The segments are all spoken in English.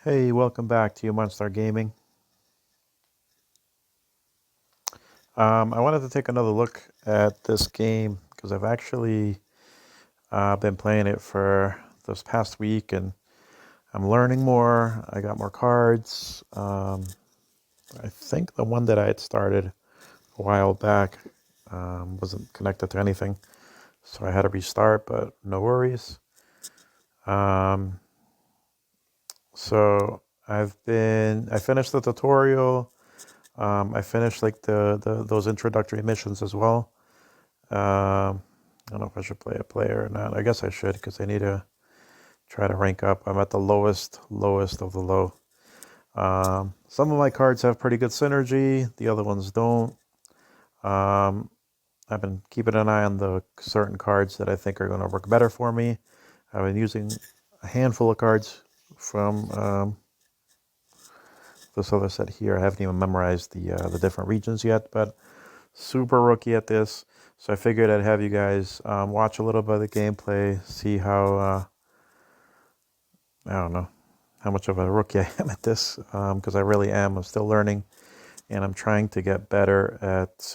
Hey, welcome back to Monster Gaming. I wanted to take another look at this game because I've actually been playing it for this past week and I'm learning more. I got more cards. I think the one that I had started a while back wasn't connected to anything, so I had to restart, but no worries. Um, I finished the tutorial. I finished like those introductory missions as well. I don't know if I should play a player or not. I guess I should because I need to try to rank up. I'm at the lowest of the low. Some of my cards have pretty good synergy. The other ones don't. Um, I've been keeping an eye on the certain cards that I think are going to work better for me. I've been using a handful of cards from this other set here. I haven't even memorized the different regions yet, but super rookie at this. So I figured I'd have you guys watch a little bit of the gameplay, see how I don't know how much of a rookie I am at this, because I really am. I'm still learning, and I'm trying to get better at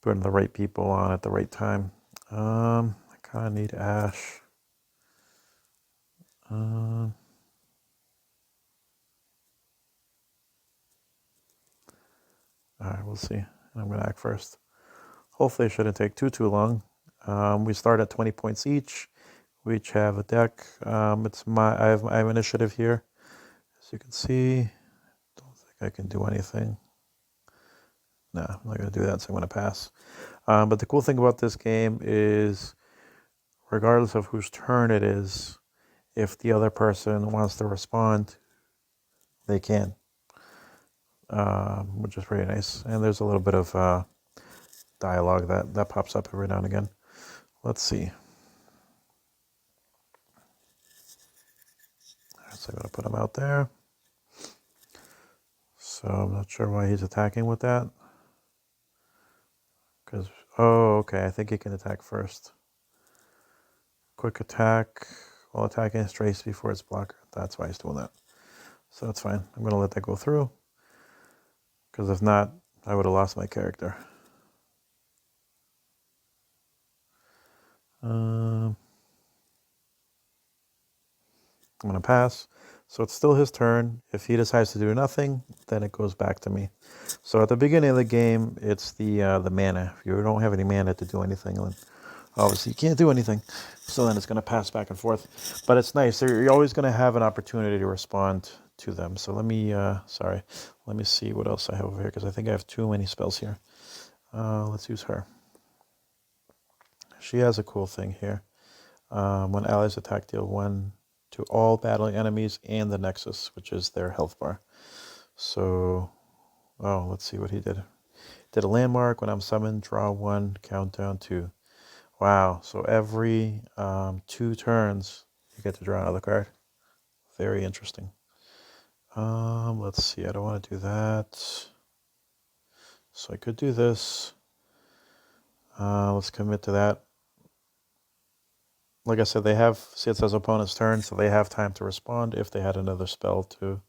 putting the right people on at the right time. I kind of need Ash. Um, all right, we'll see. I'm going to act first. Hopefully, it shouldn't take too long. We start at 20 points each. We each have a deck. I have initiative here, as you can see. Don't think I can do anything. No, I'm not going to do that, so I'm going to pass. But the cool thing about this game is, regardless of whose turn it is, if the other person wants to respond, they can, which is pretty nice. And there's a little bit of dialogue that pops up every now and again. Let's see. So I'm going to put him out there. So I'm not sure why he's attacking with that. Because, oh, okay, I think he can attack first. Quick attack while attacking his trace before its blocker. That's why he's doing that. So that's fine. I'm going to let that go through. Because if not, I would have lost my character. I'm going to pass. So it's still his turn. If he decides to do nothing, then it goes back to me. So at the beginning of the game, it's the mana. If you don't have any mana to do anything, then obviously you can't do anything. So then it's going to pass back and forth. But it's nice. You're always going to have an opportunity to respond to them. So let me see what else I have over here, because I think I have too many spells here. Let's use her. She has a cool thing here. When allies attack, deal 1 to all battling enemies and the Nexus, which is their health bar. So, let's see what he did. Did a landmark. When I'm summoned, draw 1, countdown 2. Wow, so every 2 turns, you get to draw another card. Very interesting. Let's see, I don't want to do that. So I could do this. Let's commit to that. Like I said, see it says opponent's turn, so they have time to respond if they had another spell to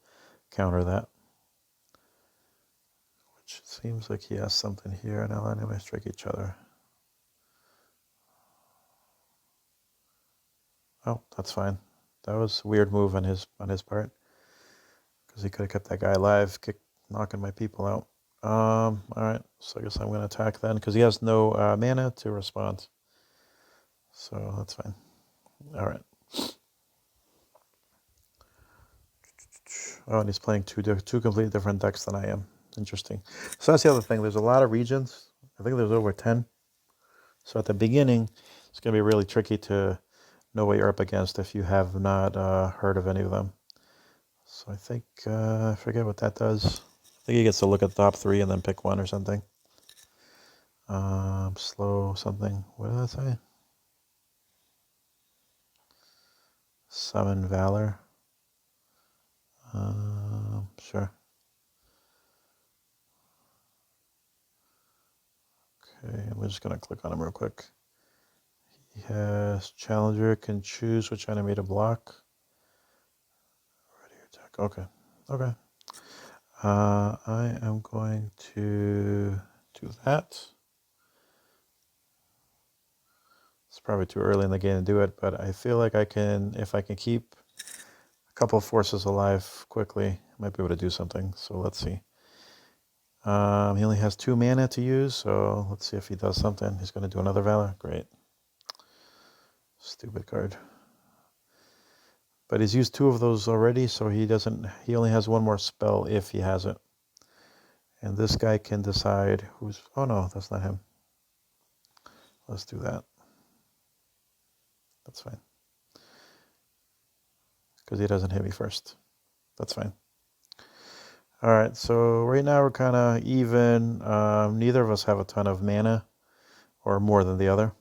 counter that. Which seems like he has something here. Now let him strike each other. Oh, that's fine. That was a weird move on his part, because he could have kept that guy alive, knocking my people out. All right, so I guess I'm going to attack then, because he has no mana to respond. So that's fine. All right. Oh, and he's playing two completely different decks than I am. Interesting. So that's the other thing. There's a lot of regions. I think there's over 10. So at the beginning, it's going to be really tricky to know what you're up against if you have not heard of any of them. So I think, I forget what that does. I think he gets to look at the top 3 and then pick one or something. Slow something. What did that say? Summon Valor. Sure. Okay, I'm just going to click on him real quick. He has Challenger, can choose which enemy to block. Okay. Okay. I am going to do that. It's probably too early in the game to do it, but I feel like I can, if I can keep a couple of forces alive quickly, I might be able to do something. So let's see. He only has 2 mana to use, so let's see if he does something. He's going to do another Valor. Great. Stupid card. But he's used 2 of those already, so he only has 1 more spell if he has it. And this guy can decide who's, oh no, that's not him. Let's do that. That's fine. Because he doesn't hit me first. That's fine. All right, so right now we're kind of even. Neither of us have a ton of mana, or more than the other.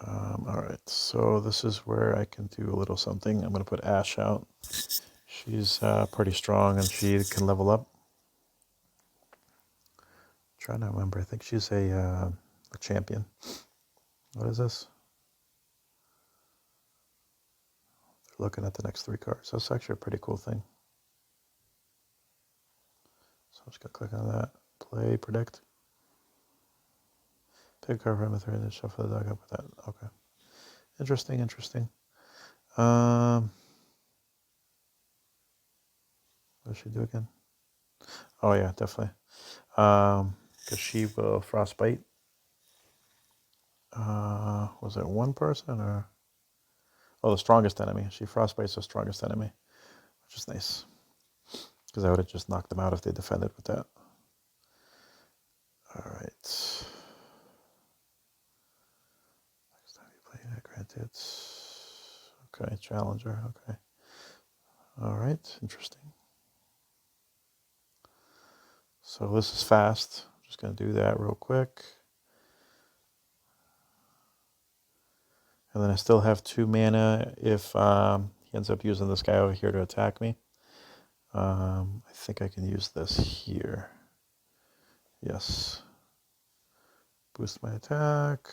All right, so this is where I can do a little something. I'm going to put Ash out. She's pretty strong, and she can level up. Trying to remember. I think she's a champion. What is this? Looking at the next 3 cards. That's actually a pretty cool thing. So I'm just going to click on that. Play, predict. Pick a card from the 3 and then shuffle the deck up with that. Okay. Interesting, interesting. What does she do again? Oh yeah, definitely. Because she will frostbite. Was it 1 person or? Oh, the strongest enemy. She frostbites the strongest enemy, which is nice. Because I would have just knocked them out if they defended with that. All right. Next time you play that, granted. Okay, challenger. Okay. All right, interesting. So this is fast. I'm just going to do that real quick. And then I still have 2 mana if he ends up using this guy over here to attack me. I think I can use this here. Yes. Boost my attack.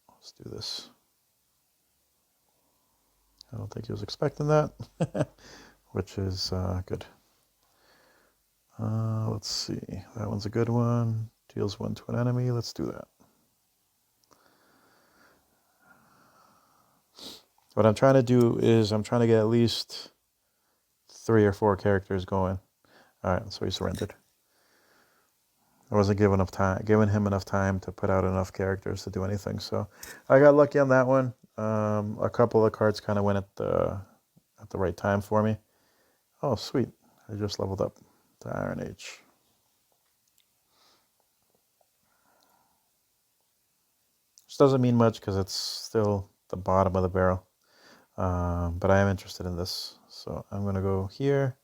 Let's do this. I don't think he was expecting that, which is good. Let's see. That one's a good one. Deals 1 to an enemy. Let's do that. What I'm trying to do is I'm trying to get at least 3 or 4 characters going. All right, so he surrendered. I wasn't giving him enough time to put out enough characters to do anything. So I got lucky on that one. A couple of cards kind of went at the right time for me. Oh, sweet. I just leveled up to Iron Age. Which doesn't mean much because it's still the bottom of the barrel. But I am interested in this. So I'm going to go here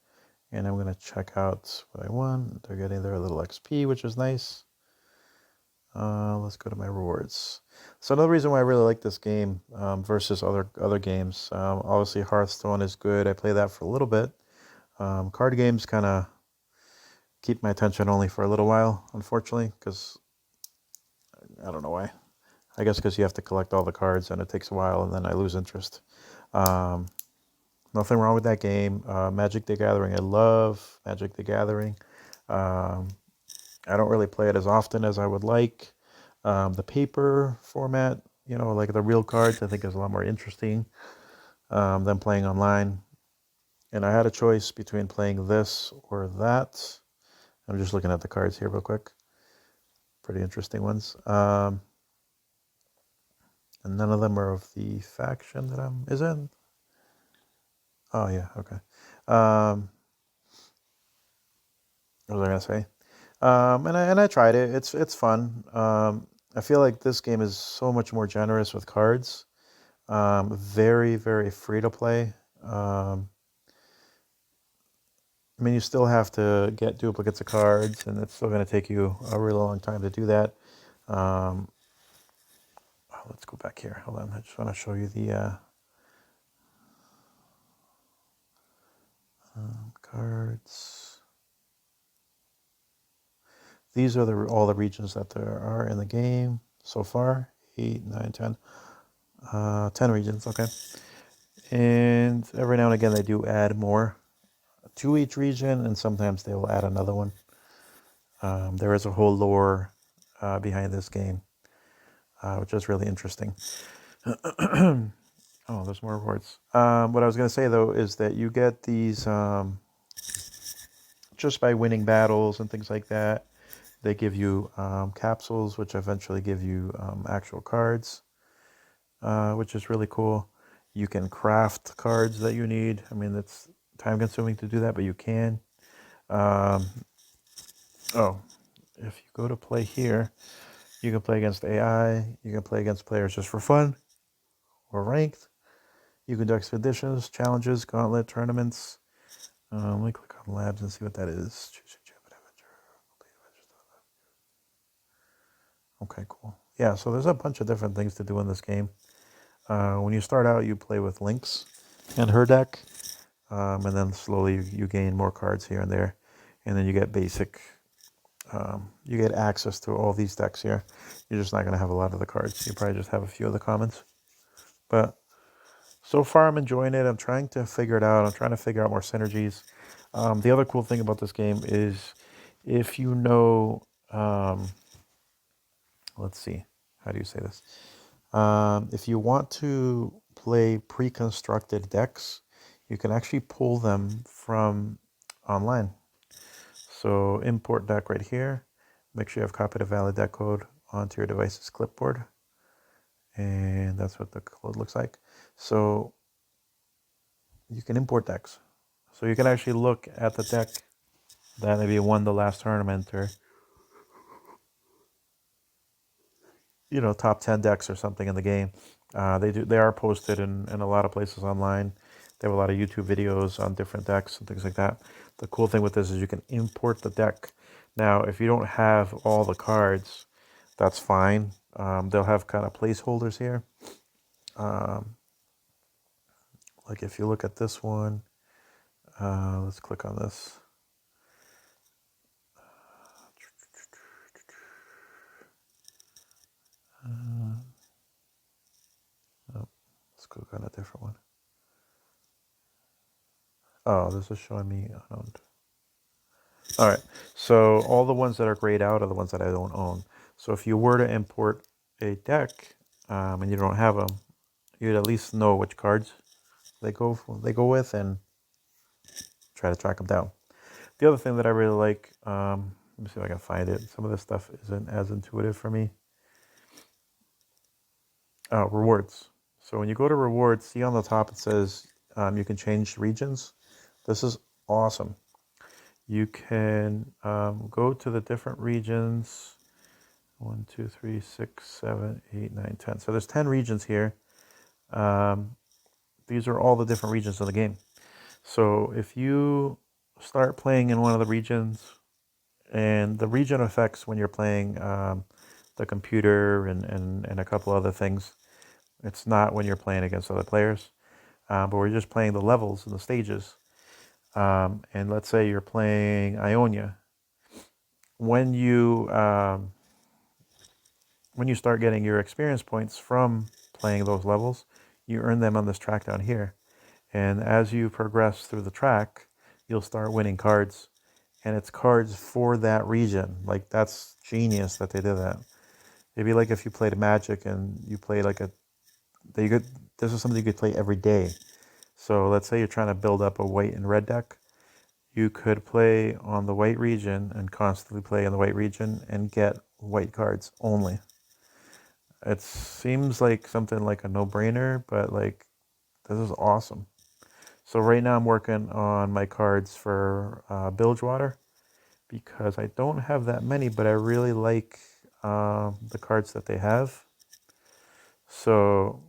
and I'm going to check out what I want. They're getting their little XP, which is nice. Let's go to my rewards. So another reason why I really like this game versus other games, obviously Hearthstone is good. I play that for a little bit. Card games kind of keep my attention only for a little while, unfortunately, because I don't know why. I guess because you have to collect all the cards and it takes a while and then I lose interest. Nothing wrong with that game. Magic the Gathering, I love Magic the Gathering. I don't really play it as often as I would like. The paper format, like the real cards, I think is a lot more interesting than playing online. And I had a choice between playing this or that. I'm just looking at the cards here real quick. Pretty interesting ones. And none of them are of the faction that I'm in. Oh yeah, okay. What was I gonna say? And I tried it. It's fun. I feel like this game is so much more generous with cards. Very, very free to play. I mean, you still have to get duplicates of cards, and it's still going to take you a really long time to do that. Let's go back here. Hold on. I just want to show you the cards. These are all the regions that there are in the game so far. 8, 9, 10. 10 regions, okay. And every now and again they do add more to each region, and sometimes they will add another one. There is a whole lore behind this game, which is really interesting. Oh, there's more rewards. What I was going to say, though, is that you get these just by winning battles and things like that. They give you capsules, which eventually give you actual cards, which is really cool. You can craft cards that you need. I mean, it's time consuming to do that, but you can. Um, oh, if you go to play here, you can play against AI. You can play against players just for fun or ranked. You can do expeditions, challenges, gauntlet, tournaments. Let me click on labs and see what that is. Okay, cool. Yeah, so there's a bunch of different things to do in this game. When you start out, you play with Lynx and her deck, and then slowly you gain more cards here and there, and then you get basic. You get access to all these decks here. You're just not going to have a lot of the cards. You probably just have a few of the commons. But so far, I'm enjoying it. I'm trying to figure it out. I'm trying to figure out more synergies. The other cool thing about this game is if you know, let's see, how do you say this? If you want to play pre-constructed decks, you can actually pull them from online. So import deck right here. Make sure you have copied a valid deck code onto your device's clipboard. And that's what the code looks like. So you can import decks. So you can actually look at the deck that maybe won the last tournament, or top 10 decks or something in the game. They are posted in a lot of places online. They have a lot of YouTube videos on different decks and things like that. The cool thing with this is you can import the deck. Now, if you don't have all the cards, that's fine. They'll have kind of placeholders here. Like if you look at this one, let's click on this. Let's click on a different one. Oh, this is showing me unowned. All right, so all the ones that are grayed out are the ones that I don't own. So if you were to import a deck and you don't have them, you'd at least know which cards they go with and try to track them down. The other thing that I really like, let me see if I can find it. Some of this stuff isn't as intuitive for me. Rewards. So when you go to rewards, see on the top it says you can change regions. This is awesome. You can go to the different regions. 1, 2, 3, 6, 7, 8, 9, 10. So there's 10 regions here. These are all the different regions of the game. So if you start playing in one of the regions, and the region affects when you're playing the computer and a couple other things. It's not when you're playing against other players, but we're just playing the levels and the stages. And let's say you're playing Ionia. When you start getting your experience points from playing those levels, you earn them on this track down here. And as you progress through the track, you'll start winning cards. And it's cards for that region. Like, that's genius that they did that. Maybe like if you played Magic and you play like this is something you could play every day. So let's say you're trying to build up a white and red deck. You could play on the white region and constantly play in the white region and get white cards only. It seems like something like a no-brainer, but like, this is awesome. So right now I'm working on my cards for Bilgewater because I don't have that many, but I really like the cards that they have. So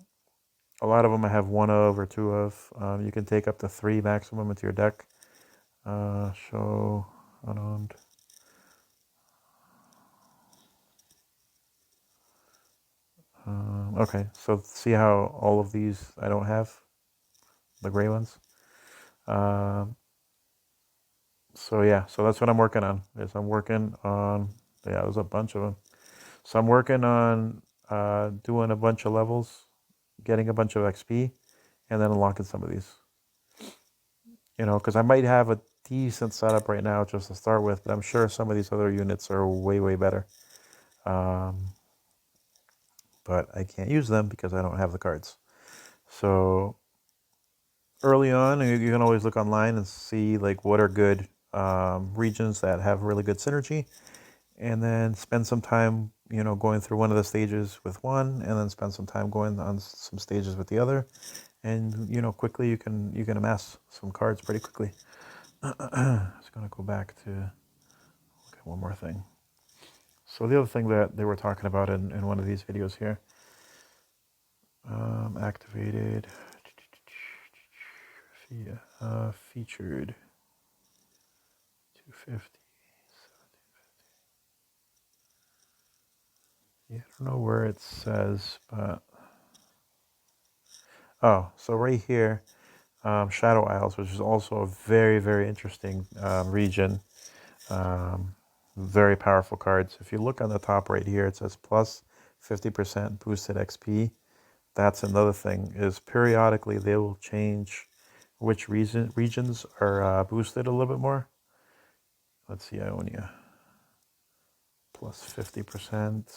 a lot of them I have one of or two of. You can take up to 3 maximum into your deck. Show unowned. Okay, so see how all of these I don't have, the gray ones. So yeah, so that's what I'm working on. I'm working on, there's a bunch of them. So I'm working on doing a bunch of levels getting a bunch of XP, and then unlocking some of these. Because I might have a decent setup right now just to start with, but I'm sure some of these other units are way, way better. But I can't use them because I don't have the cards. So early on, you can always look online and see like what are good regions that have really good synergy, and then spend some time, going through one of the stages with one, and then spend some time going on some stages with the other, and quickly you can amass some cards pretty quickly. Just gonna go back to look at one more thing. So the other thing that they were talking about in one of these videos here, activated, featured 250. Yeah, I don't know where it says, but so right here, Shadow Isles, which is also a very, very interesting region. Very powerful cards. If you look on the top right here, it says plus 50% boosted XP. That's another thing, is periodically they will change which regions are boosted a little bit more. Let's see, Ionia. Plus 50%.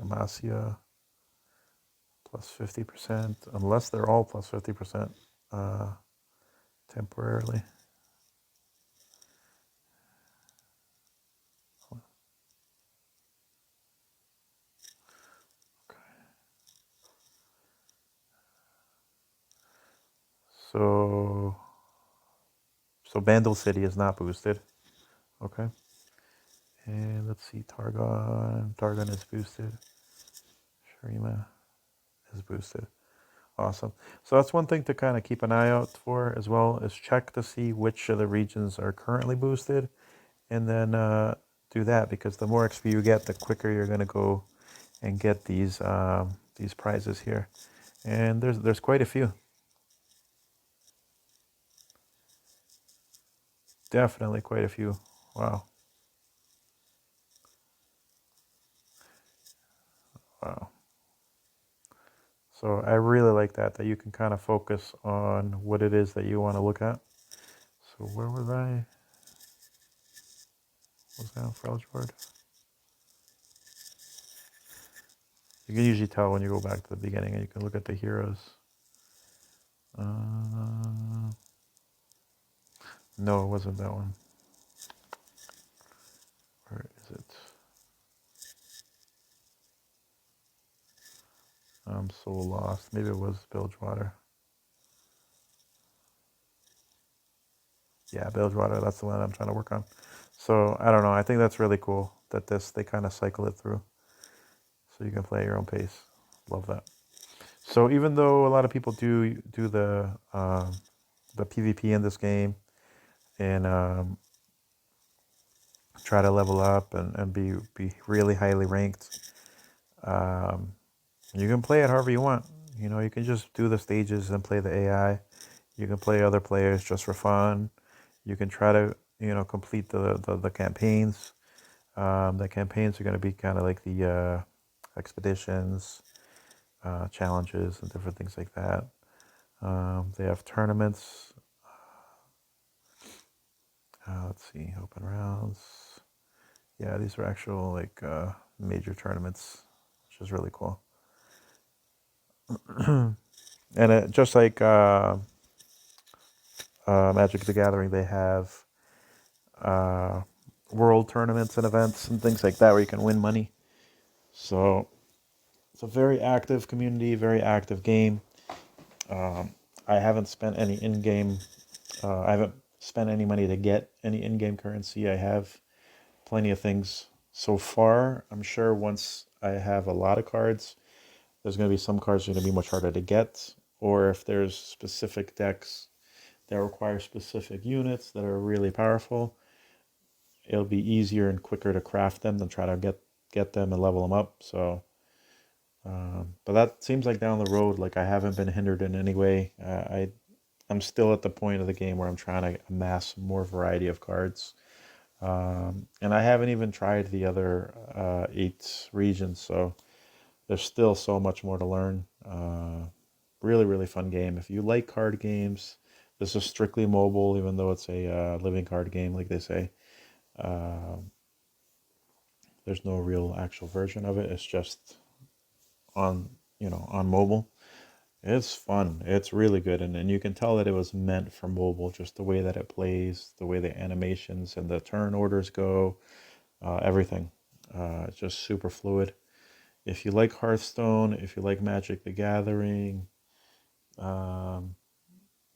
Demacia. Plus 50%. Unless they're all plus 50% temporarily. So Bandle City is not boosted. Okay. And let's see, Targon. Targon is boosted. Sharima is boosted. Awesome. So that's one thing to kind of keep an eye out for as well, is check to see which of the regions are currently boosted, and then do that, because the more XP you get, the quicker you're going to go and get these prizes here. And there's quite a few. Definitely quite a few. Wow. Wow. So I really like that you can kind of focus on what it is that you want to look at. So where was I? Was I on Freljord? You can usually tell when you go back to the beginning, and you can look at the heroes. No, it wasn't that one. Where is it? I'm so lost. Maybe it was Bilgewater. Yeah, Bilgewater, that's the one I'm trying to work on. So I don't know. I think that's really cool that they kind of cycle it through, so you can play at your own pace. Love that. So even though a lot of people do the PvP in this game, and try to level up and be really highly ranked, you can play it however you want. You can just do the stages and play the AI. You can play other players just for fun. You can try to complete the campaigns. The campaigns are going to be kind of like the expeditions, challenges, and different things like that. They have tournaments. Let's see, open rounds. Yeah, these are actual like major tournaments, which is really cool. And just like Magic the Gathering, they have world tournaments and events and things like that where you can win money. So it's a very active community, very active game. I haven't spent any in-game. I haven't spent any money to get any in-game currency. I have plenty of things so far. I'm sure once I have a lot of cards, there's going to be some cards that are going to be much harder to get, or if there's specific decks that require specific units that are really powerful, it'll be easier and quicker to craft them than try to get them and level them up. So, but that seems like down the road. Like I haven't been hindered in any way. I'm still at the point of the game where I'm trying to amass more variety of cards. And I haven't even tried the other 8 regions, so there's still so much more to learn. Really, really fun game. If you like card games, this is strictly mobile, even though it's a living card game, like they say. Uh, there's no real actual version of it. It's just on, on mobile. It's fun. It's really good. And you can tell that it was meant for mobile, just the way that it plays, the way the animations and the turn orders go, everything. It's just super fluid. If you like Hearthstone, if you like Magic the Gathering, um,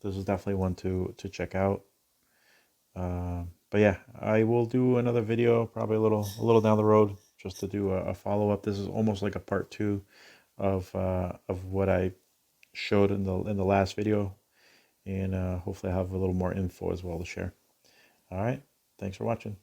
this is definitely one to check out. But yeah, I will do another video probably a little down the road just to do a follow up. This is almost like a part two of what I showed in the last video, and hopefully I have a little more info as well to share. All right, thanks for watching.